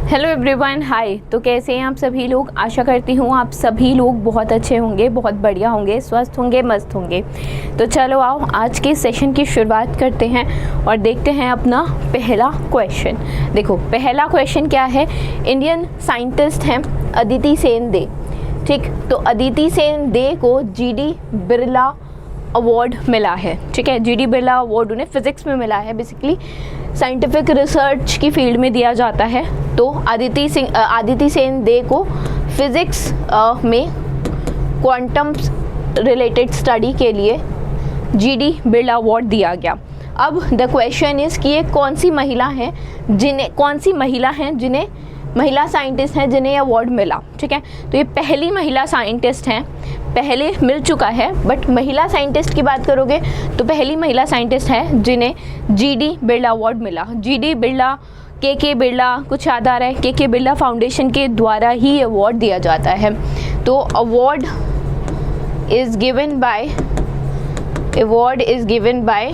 Hello everyone, हाय। तो कैसे हैं आप सभी लोग? आशा करती हूँ आप सभी लोग बहुत अच्छे होंगे, बहुत बढ़िया होंगे, स्वस्थ होंगे, मस्त होंगे। तो चलो आओ आज के सेशन की शुरुआत करते हैं और देखते हैं अपना पहला क्वेश्चन। देखो पहला क्वेश्चन क्या है। इंडियन साइंटिस्ट हैं अदिति सेन दे। ठीक, तो अदिति सेन दे को जीडी बिरला अवार्ड मिला है। ठीक है, जीडी बिरला अवार्ड उन्हें फिज़िक्स में मिला है। बेसिकली साइंटिफिक रिसर्च की फील्ड में दिया जाता है। तो अदिति सेन दे को फिज़िक्स में क्वांटम रिलेटेड स्टडी के लिए जीडी बिरला अवार्ड दिया गया। अब द क्वेश्चन इज़ कि ये कौन सी महिला साइंटिस्ट हैं जिन्हें अवार्ड मिला। ठीक है, तो ये पहली महिला साइंटिस्ट हैं। पहले मिल चुका है बट महिला साइंटिस्ट की बात करोगे तो पहली महिला साइंटिस्ट है जिन्हें जीडी बिरला अवार्ड मिला। जीडी बिरला के बिरला, कुछ याद आ रहा है? के बिरला फाउंडेशन के द्वारा ही अवार्ड दिया जाता है। तो अवार्ड इज़ गिवन बाय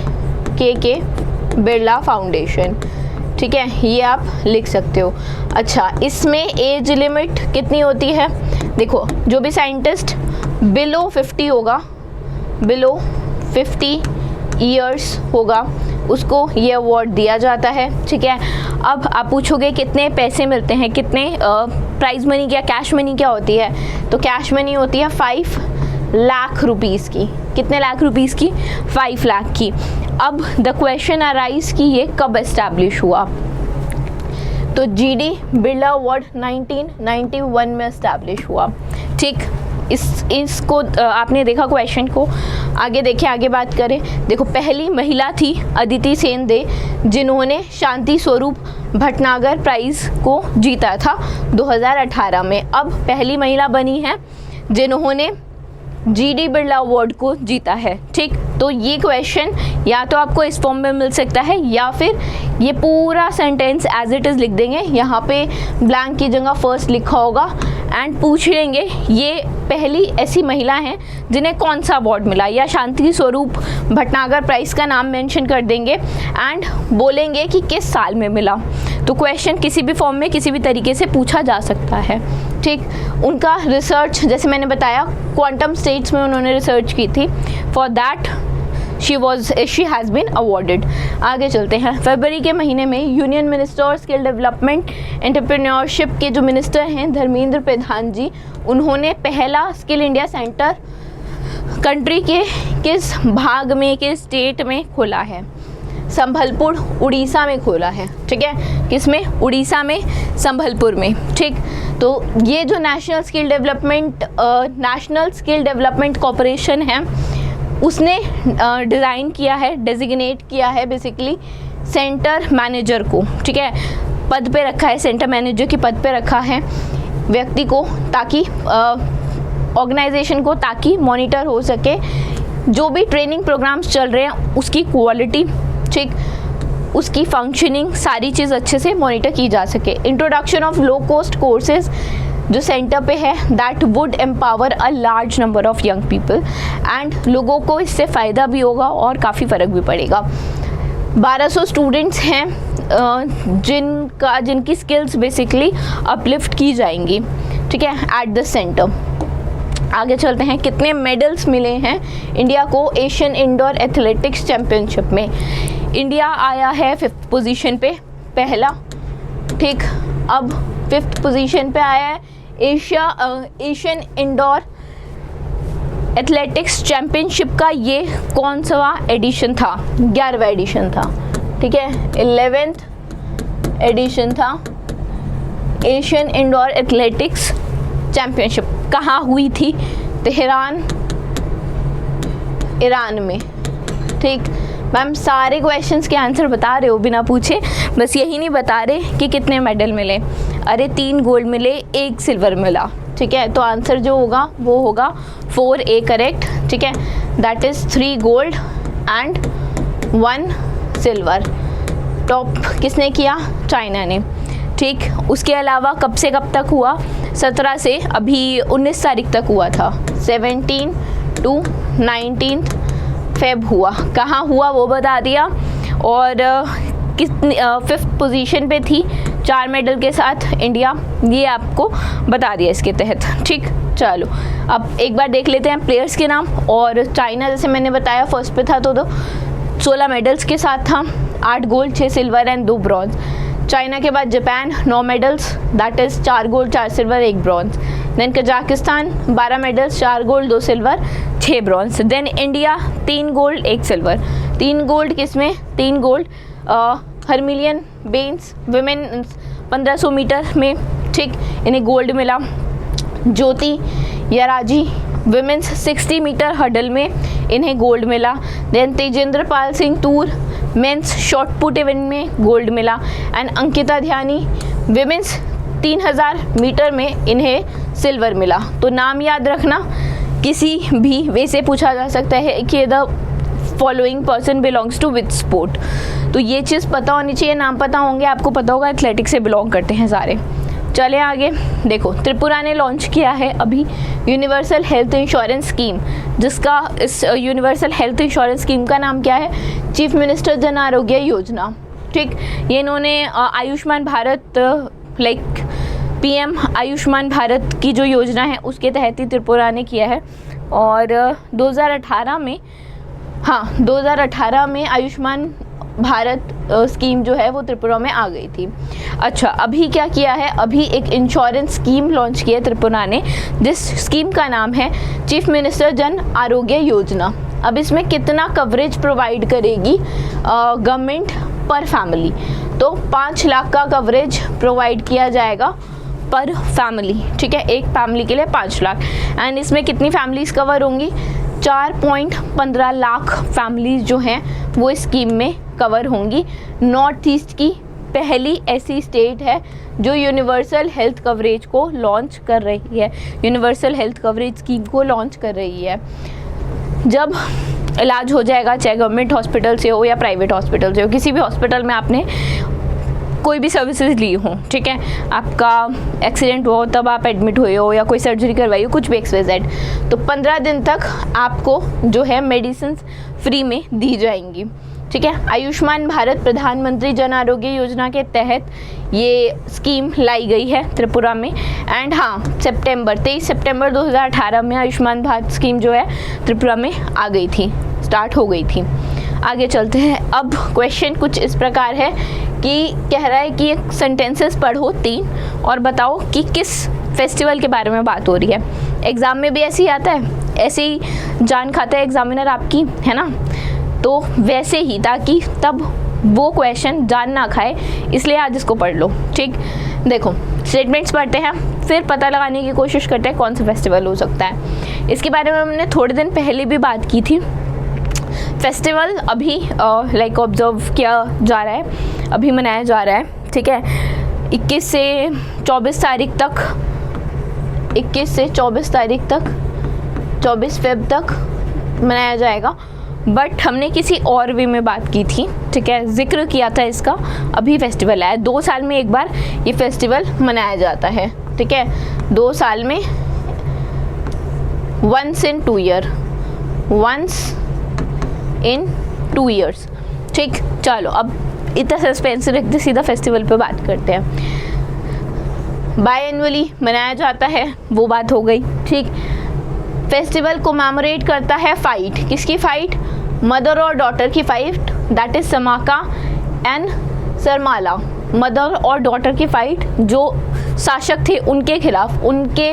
के बिरला फाउंडेशन। ठीक है, ये आप लिख सकते हो। अच्छा, इसमें एज लिमिट कितनी होती है? देखो, जो भी साइंटिस्ट बिलो 50 होगा, बिलो 50 ईयर्स होगा, उसको ये अवार्ड दिया जाता है। ठीक है, अब आप पूछोगे कितने पैसे मिलते हैं, कितने प्राइज मनी क्या, कैश मनी क्या होती है? तो कैश मनी होती है 5 लाख रुपीज़ की। कितने लाख रुपीज़ की? 5 लाख की। अब द क्वेश्चन अराइज कि ये कब एस्टैब्लिश हुआ? तो जीडी बिरला अवार्ड 1991 में एस्टैब्लिश हुआ। ठीक, इसको आपने देखा क्वेश्चन को। आगे देखिए, आगे बात करें। देखो, पहली महिला थी अदिति सेन दे जिन्होंने शांति स्वरूप भटनागर प्राइज़ को जीता था 2018 में। अब पहली महिला बनी है जिन्होंने जीडी बिरला अवार्ड को जीता है। ठीक, तो ये क्वेश्चन या तो आपको इस फॉर्म में मिल सकता है या फिर ये पूरा सेंटेंस एज इट इज़ लिख देंगे। यहाँ पे ब्लैंक की जगह फर्स्ट लिखा होगा एंड पूछ लेंगे ये पहली ऐसी महिला हैं जिन्हें कौन सा अवार्ड मिला, या शांति स्वरूप भटनागर प्राइज़ का नाम मेंशन कर देंगे एंड बोलेंगे कि किस साल में मिला। तो क्वेश्चन किसी भी फॉर्म में किसी भी तरीके से पूछा जा सकता है। ठीक, उनका रिसर्च जैसे मैंने बताया क्वांटम स्टेट्स में उन्होंने रिसर्च की थी। For that she has been awarded. आगे चलते हैं। फरवरी के महीने में union minister skill development entrepreneurship के जो मिनिस्टर हैं धर्मेंद्र प्रधान जी, उन्होंने पहला स्किल इंडिया सेंटर कंट्री के किस भाग में, किस स्टेट में खोला है? संबलपुर, उड़ीसा में खोला है। ठीक है, किसमें? उड़ीसा में, संबलपुर में। ठीक, तो ये जो नेशनल स्किल डेवलपमेंट कॉरपोरेशन है उसने डिज़ाइन किया है, डेजिग्नेट किया है बेसिकली सेंटर मैनेजर को। ठीक है, पद पे रखा है, सेंटर मैनेजर के पद पे रखा है व्यक्ति को, ताकि ऑर्गेनाइजेशन को, ताकि मॉनिटर हो सके जो भी ट्रेनिंग प्रोग्राम्स चल रहे हैं उसकी क्वालिटी, ठीक, उसकी फंक्शनिंग, सारी चीज़ अच्छे से मॉनिटर की जा सके। Introduction of low cost courses जो सेंटर पे है that would empower a large number of young people and लोगों को इससे फ़ायदा भी होगा और काफ़ी फ़र्क भी पड़ेगा। 1200 स्टूडेंट्स हैं जिनकी स्किल्स बेसिकली अपलिफ्ट की जाएंगी। ठीक है, एट द सेंटर। आगे चलते हैं। कितने मेडल्स मिले हैं इंडिया को एशियन इंडोर एथलेटिक्स चैम्पियनशिप में? इंडिया आया है 5th पोजीशन पे, पहला। ठीक, अब 5th पोजीशन पे आया है एशियन इंडोर एथलेटिक्स चैम्पियनशिप का। ये कौन सा एडिशन था? 11वां एडिशन था। ठीक है, 11th एडिशन था एशियन इंडोर एथलेटिक्स चैम्पियनशिप। कहाँ हुई थी? तेहरान, ईरान में। ठीक, मैम सारे क्वेश्चंस के आंसर बता रहे हो बिना पूछे, बस यही नहीं बता रहे कि कितने मेडल मिले। अरे 3 गोल्ड मिले, 1 सिल्वर मिला। ठीक है, तो आंसर जो होगा वो होगा 4A करेक्ट। ठीक है, that is 3 gold and 1 silver. Top किसने किया? चाइना ने। ठीक, उसके अलावा कब से कब तक हुआ? 17 से अभी 19 तारीख तक हुआ था। 17 to 19 फेब हुआ। कहाँ हुआ वो बता दिया। और कितनी 5th पोजीशन पे थी 4 मेडल के साथ इंडिया, ये आपको बता दिया इसके तहत। ठीक, चलो अब एक बार देख लेते हैं प्लेयर्स के नाम। और चाइना जैसे मैंने बताया फर्स्ट पे था, तो 16 मेडल्स के साथ था, 8 gold 6 silver and 2 bronze. China के बाद Japan 9 medals, that is 4 gold 4 silver 1 bronze. Then Kazakhstan 12 medals, 4 gold 2 silver 6 bronze. Then India 3 gold 1 silver. 3 gold किसमें? 3 gold Harmilan Bains women 1500 metre में, ठीक, इन्हें गोल्ड मिला। Jyothi Yarraji women's 60 metre hurdle में, इन्हें गोल्ड मिला। देन तेजेंद्र पाल सिंह तूर मेंस शॉट पुट इवेंट में gold मिला। And Ankita Dhyani women's 3000 metre में, इन्हें सिल्वर मिला। तो नाम याद रखना, किसी भी वे से पूछा जा सकता है कि the following person belongs to which sport. तो ये चीज़ पता होनी चाहिए, नाम पता होंगे, आपको पता होगा एथलेटिक्स से बिलोंग करते हैं सारे। चले आगे, देखो त्रिपुरा ने लॉन्च किया है अभी यूनिवर्सल हेल्थ इंश्योरेंस स्कीम, जिसका इस यूनिवर्सल हेल्थ इंश्योरेंस स्कीम का नाम क्या है? Chief minister Jan Arogya Yojana. ठीक, ये इन्होंने आयुष्मान भारत लाइक पीएम आयुष्मान भारत की जो योजना है उसके तहत ही त्रिपुरा ने किया है। और 2018 में आयुष्मान भारत स्कीम जो है वो त्रिपुरा में आ गई थी। अच्छा, अभी क्या किया है? अभी एक इंश्योरेंस स्कीम लॉन्च की है त्रिपुरा ने, जिस स्कीम का नाम है चीफ मिनिस्टर जन आरोग्य योजना। अब इसमें कितना कवरेज प्रोवाइड करेगी गवर्नमेंट पर फैमिली? तो 5 लाख का कवरेज प्रोवाइड किया जाएगा पर फैमिली। ठीक है, एक फैमिली के लिए 5 लाख। एंड इसमें कितनी फैमिलीज कवर होंगी? 4.15 लाख फैमिलीज जो हैं वो इस स्कीम में कवर होंगी। नॉर्थ ईस्ट की पहली ऐसी स्टेट है जो यूनिवर्सल हेल्थ कवरेज को लॉन्च कर रही है, यूनिवर्सल हेल्थ कवरेज स्कीम को लॉन्च कर रही है। जब इलाज हो जाएगा, चाहे गवर्नमेंट हॉस्पिटल से हो या प्राइवेट हॉस्पिटल से हो, किसी भी हॉस्पिटल में आपने कोई भी सर्विसेज ली हो, ठीक है, आपका एक्सीडेंट हुआ हो, तब आप एडमिट हुए हो या कोई सर्जरी करवाई हो, कुछ भी XYZ, तो 15 दिन तक आपको जो है मेडिसिन फ्री में दी जाएंगी। ठीक है, आयुष्मान भारत प्रधानमंत्री जन आरोग्य योजना के तहत ये स्कीम लाई गई है त्रिपुरा में। एंड हाँ, 23 सितंबर 2018 में आयुष्मान भारत स्कीम जो है त्रिपुरा में आ गई थी, स्टार्ट हो गई थी। आगे चलते हैं। अब क्वेश्चन कुछ इस प्रकार है कि कह रहा है कि एक सेंटेंसेस पढ़ो 3 और बताओ कि किस फेस्टिवल के बारे में बात हो रही है। एग्ज़ाम में भी ऐसे ही आता है, ऐसे ही जान खाता है एग्जामिनर आपकी, है ना, तो वैसे ही, ताकि तब वो क्वेश्चन जान ना खाए, इसलिए आज इसको पढ़ लो। ठीक, देखो स्टेटमेंट्स पढ़ते हैं, फिर पता लगाने की कोशिश करते हैं कौन सा फेस्टिवल हो सकता है। इसके बारे में हमने थोड़े दिन पहले भी बात की थी। फेस्टिवल अभी लाइक ऑब्जर्व किया जा रहा है, अभी मनाया जा रहा है। ठीक है, 21 से 24 तारीख तक, 21 से 24 तारीख तक, 24 फेब तक मनाया जाएगा। बट हमने किसी और वे में बात की थी, ठीक है, जिक्र किया था इसका। अभी फेस्टिवल आया, 2 साल में एक बार ये फेस्टिवल मनाया जाता है। ठीक है, 2 साल में, once in 2 years। ठीक, चलो अब इतना सस्पेंस रखते सीधा फेस्टिवल पे बात करते हैं। बाई एनुअली मनाया जाता है, वो बात हो गई। ठीक, फेस्टिवल कोमेमोरेट करता है फाइट, किसकी फाइट? मदर और डॉटर की fight, that is Samakka and Sarmala. Mother और डॉटर की फाइट, जो शासक थे उनके खिलाफ, उनके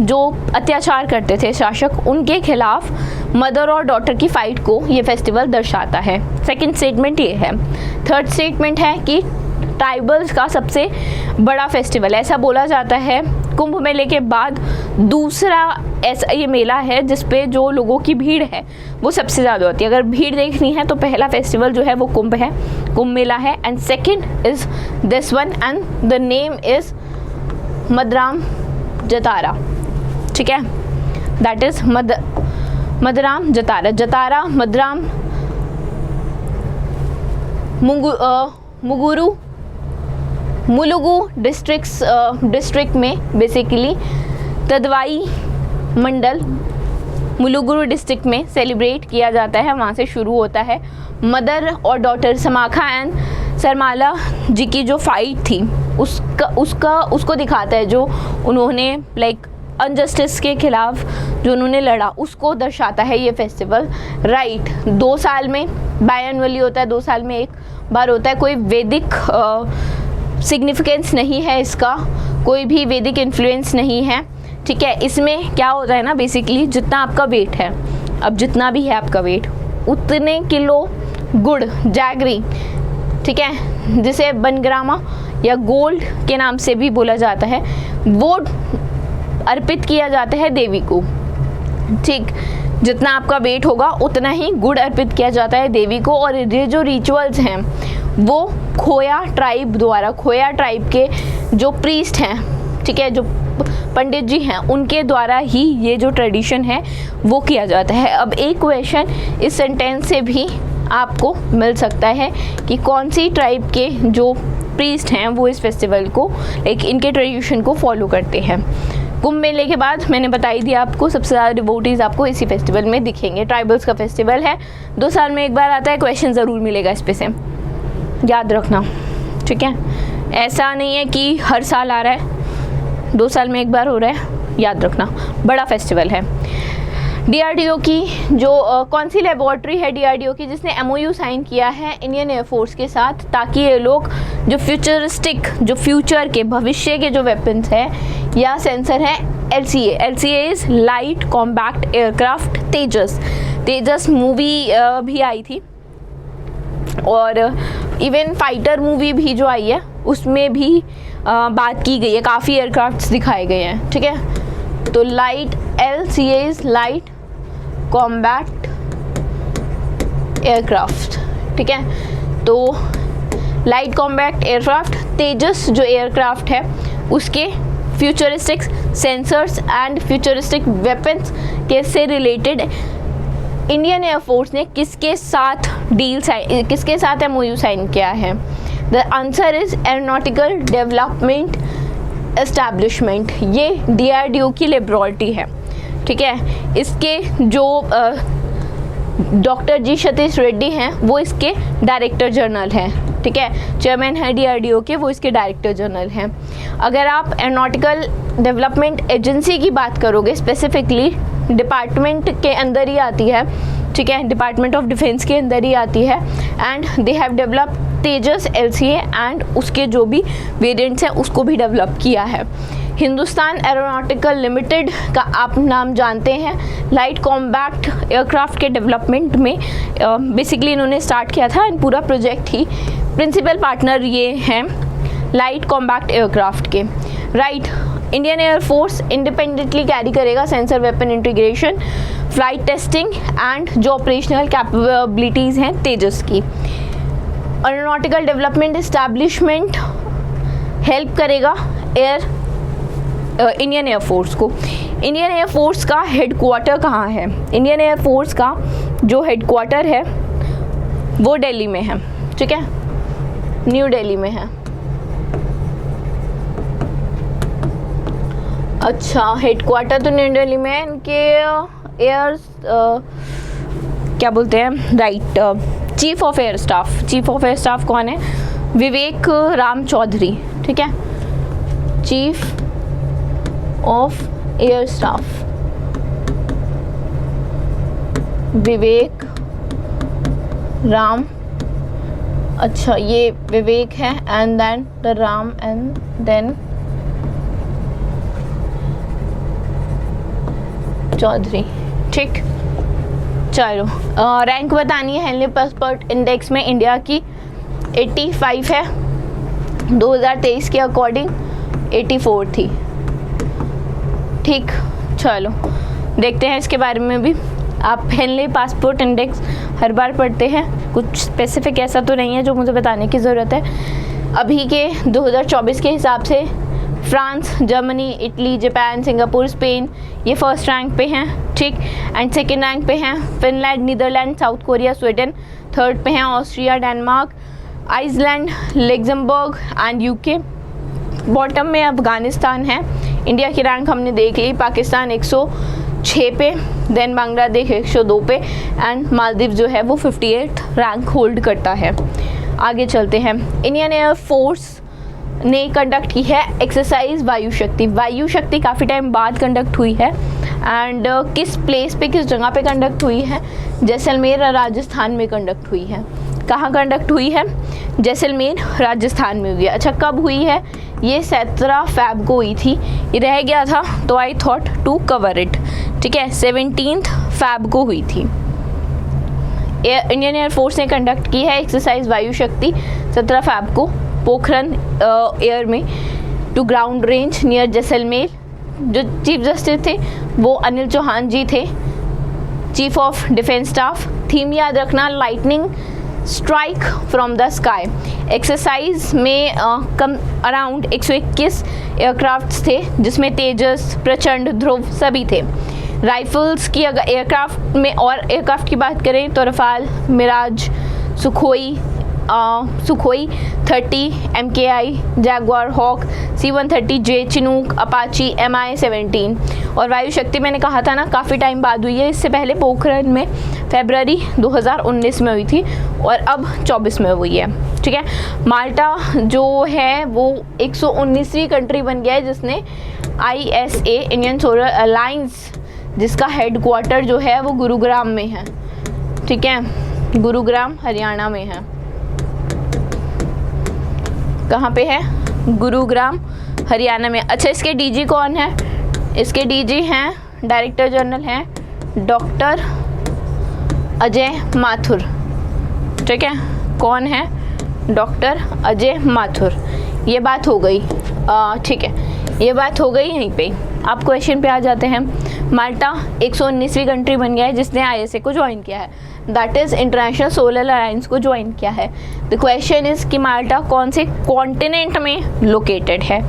जो अत्याचार करते थे शासक, उनके खिलाफ मदर और डॉटर की फाइट को ये फेस्टिवल दर्शाता है। सेकंड स्टेटमेंट ये है। थर्ड स्टेटमेंट है कि ट्राइबल्स का सबसे बड़ा फेस्टिवल, ऐसा बोला जाता है, कुंभ मेले के बाद दूसरा ऐसा ये मेला है जिस पे जो लोगों की भीड़ है वो सबसे ज़्यादा होती है। अगर भीड़ देखनी है तो पहला फेस्टिवल जो है वो कुंभ है, कुंभ मेला है। And second is this one and the name is Madaram Jatara. ठीक है, that is Madaram Jatara. Jatara Madaram Mulugu district में, बेसिकली तदवाई मंडल मुलुगु डिस्ट्रिक्ट में सेलिब्रेट किया जाता है, वहाँ से शुरू होता है। मदर और डॉटर समाखा एंड सरमाला जी की जो फाइट थी उसको दिखाता है, जो उन्होंने लाइक अनजस्टिस के खिलाफ जो उन्होंने लड़ा उसको दर्शाता है ये फेस्टिवल, राइट। 2 साल में बायएनुअली होता है, 2 साल में एक बार होता है। कोई वैदिक सिग्निफिकेंस नहीं है इसका, कोई भी वैदिक इन्फ्लुएंस नहीं है, ठीक है। इसमें क्या होता है ना, बेसिकली जितना आपका वेट है, अब जितना भी है आपका वेट, उतने किलो गुड़, जैगरी, ठीक है, जिसे बनग्रामा या गोल्ड के नाम से भी बोला जाता है, वो अर्पित किया जाता है देवी को, ठीक। जितना आपका वेट होगा उतना ही गुड़ अर्पित किया जाता है देवी को। और ये जो रिचुअल्स हैं वो खोया ट्राइब द्वारा, खोया ट्राइब के जो प्रीस्ट हैं, ठीक है, जो पंडित जी हैं, उनके द्वारा ही ये जो ट्रेडिशन है वो किया जाता है। अब एक क्वेश्चन इस सेंटेंस से भी आपको मिल सकता है कि कौन सी ट्राइब के जो प्रीस्ट हैं वो इस फेस्टिवल को, लाइक इनके ट्रेडिशन को फॉलो करते हैं। कुंभ मेले के बाद मैंने बताई दिया आपको, सबसे ज़्यादा डिवोटीज़ आपको इसी फेस्टिवल में दिखेंगे। ट्राइबल्स का फेस्टिवल है, 2 साल में एक बार आता है, क्वेश्चन ज़रूर मिलेगा इस पे से, याद रखना, ठीक है। ऐसा नहीं है कि हर साल आ रहा है, 2 साल में एक बार हो रहा है, याद रखना, बड़ा फेस्टिवल है। DRDO की जो कौन सी लेबॉर्ट्री है DRDO की जिसने MOU साइन किया है इंडियन एयरफोर्स के साथ, ताकि ये लोग जो फ्यूचरिस्टिक, जो फ्यूचर के, भविष्य के जो वेपन्स हैं या सेंसर हैं, LCA is light combat aircraft Tejas movie भी आई थी, और इवन फाइटर मूवी भी जो आई है उसमें भी बात की गई है, काफ़ी एयरक्राफ्ट्स दिखाए गए हैं, ठीक है। तो light LCA is light combat aircraft, ठीक है। तो लाइट कॉम्बैट एयरक्राफ्ट तेजस जो एयरक्राफ्ट है उसके futuristic sensors and futuristic weapons के से रिलेटेड इंडियन एयरफोर्स ने किसके साथ किसके साथ MOU साइन किया है? The answer is aeronautical development establishment. ये DRDO की लेबॉर्ट्री है, ठीक है। इसके जो डॉक्टर जी सतीश रेड्डी हैं वो इसके डायरेक्टर जनरल हैं, ठीक है, चेयरमैन है DRDO के, वो इसके डायरेक्टर जनरल हैं। अगर आप एरोनॉटिकल डेवलपमेंट एजेंसी की बात करोगे, स्पेसिफिकली डिपार्टमेंट के अंदर ही आती है, ठीक है, डिपार्टमेंट ऑफ डिफेंस के अंदर ही आती है, and they have develop Tejas LCA and उसके जो भी वेरिएंट्स हैं उसको भी डेवलप किया है। हिंदुस्तान एरोनॉटिकल लिमिटेड का आप नाम जानते हैं, लाइट कॉम्बैक्ट एयरक्राफ्ट के डेवलपमेंट में बेसिकली इन्होंने स्टार्ट किया था, एंड पूरा प्रोजेक्ट ही प्रिंसिपल पार्टनर ये हैं लाइट कॉम्बैक्ट एयरक्राफ्ट के, right. Indian air force independently carry करेगा sensor weapon integration, flight testing and जो ऑपरेशनल कैपेबिलिटीज़ हैं तेजस की। एरोनॉटिकल डेवलपमेंट एस्टैब्लिशमेंट हेल्प करेगा इंडियन एयरफोर्स को। इंडियन एयरफोर्स का हेडक्वार्टर कहाँ है? इंडियन एयरफोर्स का जो हेडक्वार्टर है वो दिल्ली में है, ठीक है, न्यू दिल्ली में है। अच्छा, हेडक्वार्टर तो न्यू दिल्ली में है, इनके क्या बोलते हैं, right, chief of air staff कौन है? विवेक राम चौधरी, ठीक है, chief of air staff Vivek Ram, अच्छा ये विवेक है and then the Ram and then Chaudhari, ठीक। चलो, रैंक बतानी है हेनली पासपोर्ट इंडेक्स में इंडिया की 85 है, 2023 के अकॉर्डिंग 84 थी, ठीक। चलो देखते हैं इसके बारे में भी। आप हेनली पासपोर्ट इंडेक्स हर बार पढ़ते हैं, कुछ स्पेसिफिक ऐसा तो नहीं है जो मुझे बताने की ज़रूरत है। अभी के 2024 के हिसाब से France, Germany, Italy, Japan, Singapore, Spain ये फर्स्ट रैंक पे हैं, ठीक, एंड सेकेंड रैंक पे हैं Finland, Netherlands, South Korea, Sweden, third पे हैं Austria, Denmark, Iceland, Luxembourg and UK। Bottom में अफगानिस्तान है। इंडिया की रैंक हमने देख ली, पाकिस्तान 106 पे, देन बांग्लादेश 102 पे, एंड मालदीव जो है वो 58 रैंक होल्ड करता है। आगे चलते हैं। इंडियन एयर फोर्स ने कंडक्ट की है एक्सरसाइज वायु शक्ति। वायु शक्ति काफ़ी टाइम बाद कंडक्ट हुई है एंड किस प्लेस पे, किस जगह पे कंडक्ट हुई है? जैसलमेर राजस्थान में कंडक्ट हुई है। कहाँ कंडक्ट हुई है? जैसलमेर राजस्थान में हुई है। अच्छा, कब हुई है? ये 17 फ़रवरी को हुई थी। ये रह गया था तो I thought to cover it. ठीक है, 17 फ़रवरी को हुई थी। इंडियन एयर फोर्स ने कंडक्ट की है एक्सरसाइज वायु शक्ति 17 फ़रवरी को पोखरन एयर में to ground range near Jaisalmer. जो चीफ जस्टिस थे वो अनिल चौहान जी थे, chief of defence staff. Theme याद रखना, lightning strike from the sky. Exercise में कम अराउंड 121 एयरक्राफ्ट थे, जिसमें तेजस, प्रचंड, ध्रुव सभी थे। राइफल्स की अगर एयरक्राफ्ट में और एयरक्राफ्ट की बात करें तो Rafale, Mirage, Sukhoi 30, MKI, Jaguar, Hawk, C-130J, Chinook, Apache, MI-17। और वायु शक्ति मैंने कहा था ना काफ़ी टाइम बाद हुई है। इससे पहले पोखरण में फरवरी 2019 में हुई थी और अब 24 में हुई है। ठीक है, माल्टा जो है वो 119वीं कंट्री बन गया है जिसने ISA इंडियन सोलर अलायंस, जिसका हेडक्वार्टर जो है वो गुरुग्राम में है। ठीक है, गुरुग्राम हरियाणा में है। कहाँ पे है? गुरुग्राम हरियाणा में। अच्छा, इसके DG कौन है? इसके DG हैं, डायरेक्टर जनरल हैं डॉक्टर अजय माथुर। ठीक है, कौन है? डॉक्टर अजय माथुर। ये बात हो गई। ठीक है, ये बात हो गई। यहीं पे आप क्वेश्चन पे आ जाते हैं। माल्टा 119वीं कंट्री बन गया है जिसने ISA को ज्वाइन किया है, that is international solar alliance को ज्वाइन किया है। द क्वेश्चन इज़ कि माल्टा कौन से कॉन्टिनेंट में लोकेटेड है?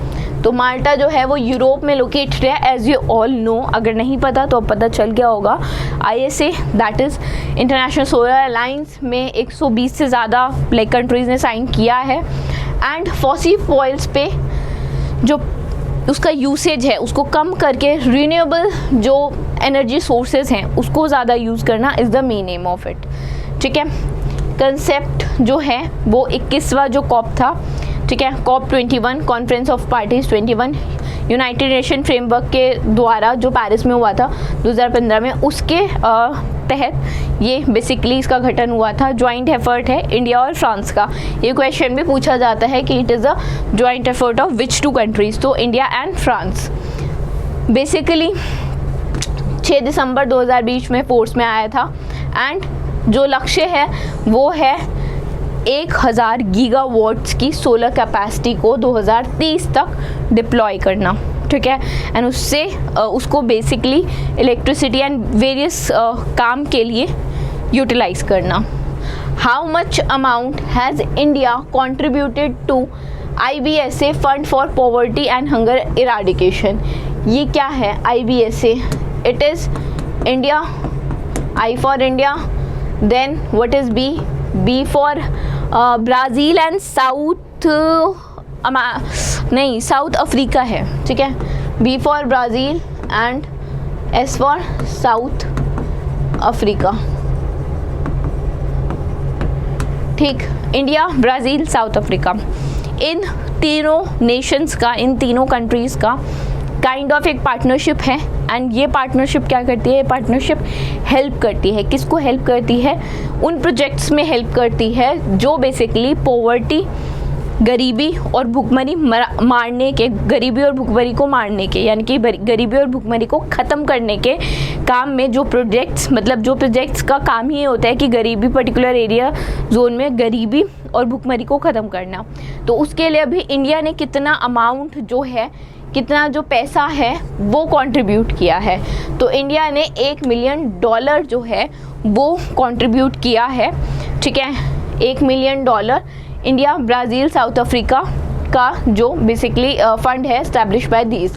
तो माल्टा जो है वो यूरोप में लोकेटेड है, एज यू ऑल नो। अगर नहीं पता तो अब पता चल गया होगा। ISA that is international solar alliance में 120 से ज़्यादा कंट्रीज़ ने साइन किया है। एंड फॉसिल फ्यूल्स पे जो उसका यूसेज है उसको कम करके रिन्यूएबल जो एनर्जी सोर्सेज हैं उसको ज़्यादा यूज़ करना is the main M of it. ठीक है, कंसेप्ट जो है वो 21वां जो कॉप था, ठीक है, COP 21 conference of parties 21 United nation framework के द्वारा जो पेरिस में हुआ था 2015 में, उसके तहत ये बेसिकली इसका गठन हुआ था। जॉइंट एफर्ट है इंडिया और फ्रांस का। ये क्वेश्चन भी पूछा जाता है कि it is a joint effort of which two countries, तो इंडिया एंड फ्रांस। बेसिकली 6 दिसंबर 2020 में फोर्स में आया था एंड जो लक्ष्य है वो है 1000 गीगावाट्स की सोलर कैपेसिटी को 2030 तक डिप्लॉय करना। ठीक है, एंड उससे उसको बेसिकली इलेक्ट्रिसिटी एंड वेरियस काम के लिए यूटिलाइज करना। How much amount has India contributed to IBSA fund for poverty and hunger eradication? ये क्या है IBSA? It is India, I for India, then what is B? B for Brazil and South Africa है। ठीक है, B for Brazil and S for South Africa. ठीक, India, Brazil, South Africa, इन तीनों nations का, इन तीनों कंट्रीज़ का काइंड ऑफ एक पार्टनरशिप है। एंड ये पार्टनरशिप क्या करती है? ये पार्टनरशिप हेल्प करती है, किसको हेल्प करती है? उन प्रोजेक्ट्स में हेल्प करती है जो बेसिकली पॉवर्टी, गरीबी और भुखमरी मारने के, गरीबी और भुखमरी को मारने के, यानी कि गरीबी और भुखमरी को ख़त्म करने के काम में जो प्रोजेक्ट्स, मतलब जो प्रोजेक्ट्स का काम ही होता है कि गरीबी, पर्टिकुलर एरिया जोन में गरीबी और भुखमरी को ख़त्म करना। तो उसके लिए अभी इंडिया ने कितना अमाउंट जो है, कितना जो पैसा है वो कंट्रीब्यूट किया है। तो इंडिया ने $1 मिलियन जो है वो कंट्रीब्यूट किया है। ठीक है, $1 million India, Brazil, South Africa का जो बेसिकली फंड है establish bye these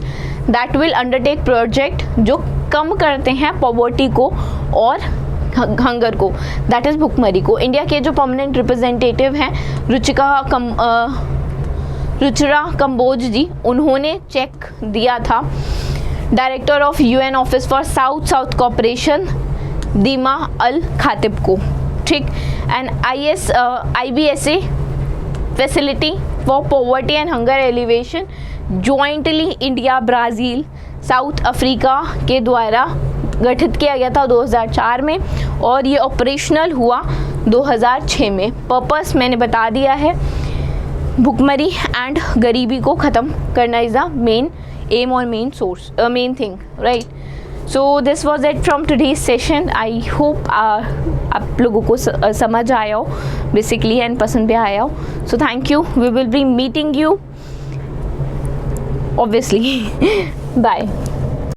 that will undertake project जो कम करते हैं पॉवर्टी को और हंगर को, दैट इज़ भुखमरी को। इंडिया के जो परमानेंट रिप्रेजेंटेटिव हैं रुचिरा कंबोज जी, उन्होंने चेक दिया था director of UN office for south cooperation Dima Al Khatib को। ठीक, and IBSA facility for poverty and hunger alleviation jointly India, Brazil, South Africa के द्वारा गठित किया गया था 2004 में, और ये ऑपरेशनल हुआ 2006 में। पर्पस मैंने बता दिया है, भुखमरी एंड गरीबी को ख़त्म करना इज़ द मेन एम और main source, main thing, right. So this was it from today's session. I hope आप लोगों को समझ आया हो बेसिकली एंड पसंद भी आया हो। So thank you, we will be meeting you obviously. Bye.